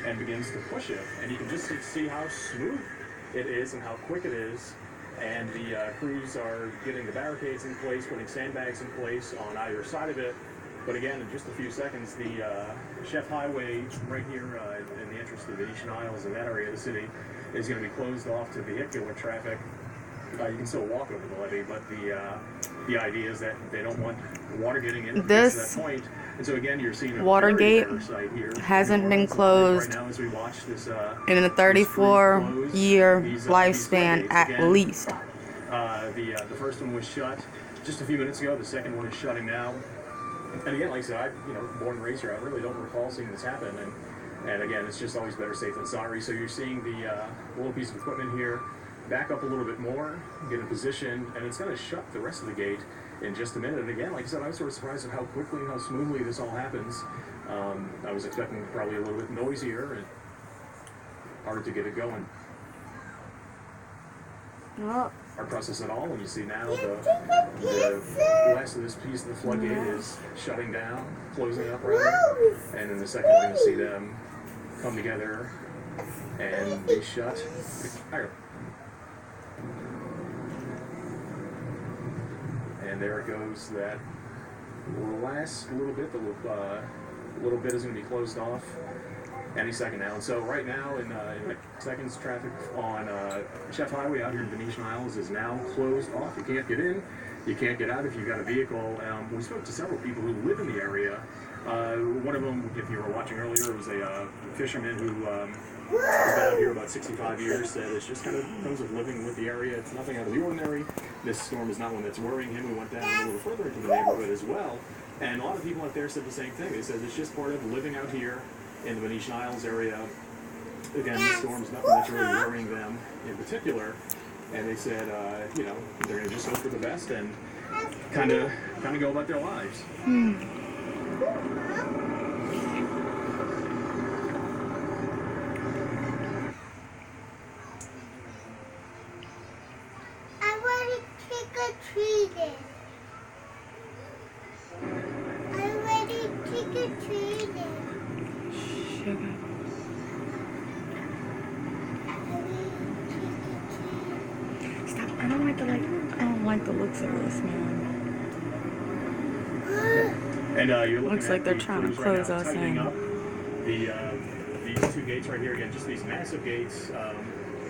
and begins to push it. And you can just see how smooth it is and how quick it is. And the crews are getting the barricades in place, putting sandbags in place on either side of it. But again, in just a few seconds, the Chef Highway right here in the entrance to the Venetian Isles in that area of the city is going to be closed off to vehicular traffic. You can still walk over the levee, but the idea is that they don't want water getting in to that point. And so again, you're seeing a Watergate hasn't been closed right now as we watch this, in a 34-year lifespan at least. The first one was shut just a few minutes ago. The second one is shutting now. And again, like I said, born and raised here, I really don't recall seeing this happen. And again, it's just always better safe than sorry. So you're seeing the little piece of equipment here back up a little bit more, get in position, and it's going to shut the rest of the gate in just a minute. And again, like I said, I was sort of surprised at how quickly and how smoothly this all happens. I was expecting probably a little bit noisier and harder to get it going. Oh. Our process at all, and you see now the last of this piece of the floodgate is shutting down, closing up rather, and in the second we're going to see them come together and be shut entirely. And there it goes. That last little bit, the little bit is going to be closed off any second now. And so right now, in seconds, traffic on Chef Highway out here in Venetian Isles is now closed off. You can't get in, you can't get out if you've got a vehicle. We spoke to several people who live in the area. One of them, if you were watching earlier, was a fisherman who has been out here about 65 years, said it's just kind of comes with living with the area. It's nothing out of the ordinary. This storm is not one that's worrying him. We went down a little further into the neighborhood as well. And a lot of people out there said the same thing. They said it's just part of living out here in the Venetian Isles area. Again, the storm's nothing that's really worrying them in particular. And they said, they're going to just hope for the best and kind of go about their lives. I want to trick-or-treating. I'm ready trick-or-treating. Stop. I don't like the looks of this, man. And you're looking looks like they're trying to close us in. These two gates right here, again, just these massive gates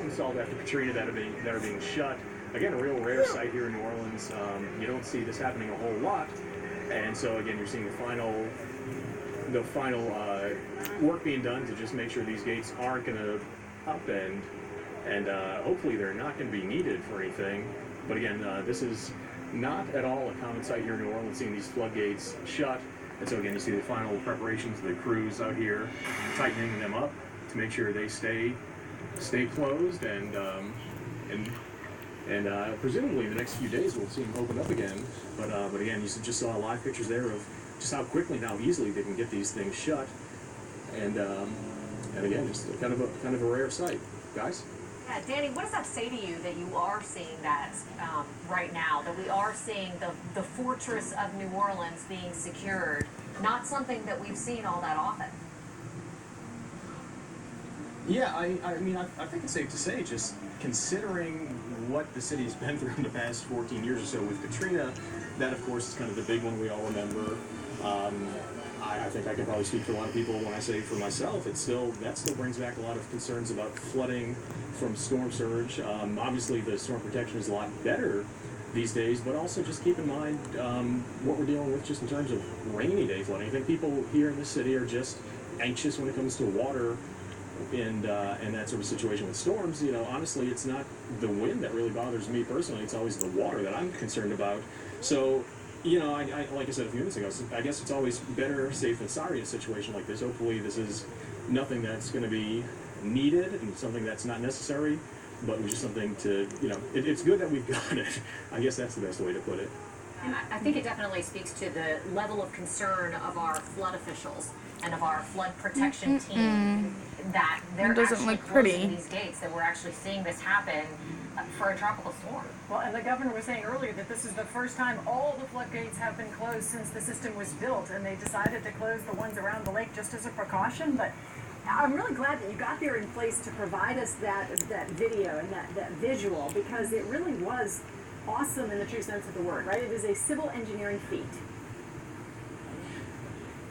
installed after Katrina that are being shut. Again, a real rare sight here in New Orleans. You don't see this happening a whole lot. And so again, you're seeing the final work being done to just make sure these gates aren't going to upend, and hopefully they're not going to be needed for anything. But again, this is not at all a common sight here in New Orleans, seeing these floodgates shut. And so again, you see the final preparations of the crews out here tightening them up to make sure they stay closed, and presumably in the next few days we'll see them open up again. But again, you just saw live pictures there of just how quickly and how easily they can get these things shut, and again, just kind of a rare sight, guys. Yeah, Danny, what does that say to you that you are seeing that right now? That we are seeing the fortress of New Orleans being secured, not something that we've seen all that often. Yeah, I mean, I think it's safe to say, just considering what the city's been through in the past 14 years or so with Katrina, that of course is kind of the big one we all remember. I think I can probably speak for a lot of people when I say for myself, that still brings back a lot of concerns about flooding from storm surge. Obviously, the storm protection is a lot better these days, but also just keep in mind what we're dealing with just in terms of rainy day flooding. I think people here in the city are just anxious when it comes to water and that sort of situation with storms. Honestly, it's not the wind that really bothers me personally. It's always the water that I'm concerned about. So, I like I said a few minutes ago, I guess it's always better safe than sorry in a situation like this. Hopefully this is nothing that's going to be needed and something that's not necessary, but just something to, it's good that we've got it. I guess that's the best way to put it. And I think it definitely speaks to the level of concern of our flood officials and of our flood protection team, that they're actually closing these gates, that we're actually seeing this happen for a tropical storm. Well, and the governor was saying earlier that this is the first time all the floodgates have been closed since the system was built, and they decided to close the ones around the lake just as a precaution. But I'm really glad that you got there in place to provide us that video and that visual, because it really was awesome in the true sense of the word, right? It is a civil engineering feat.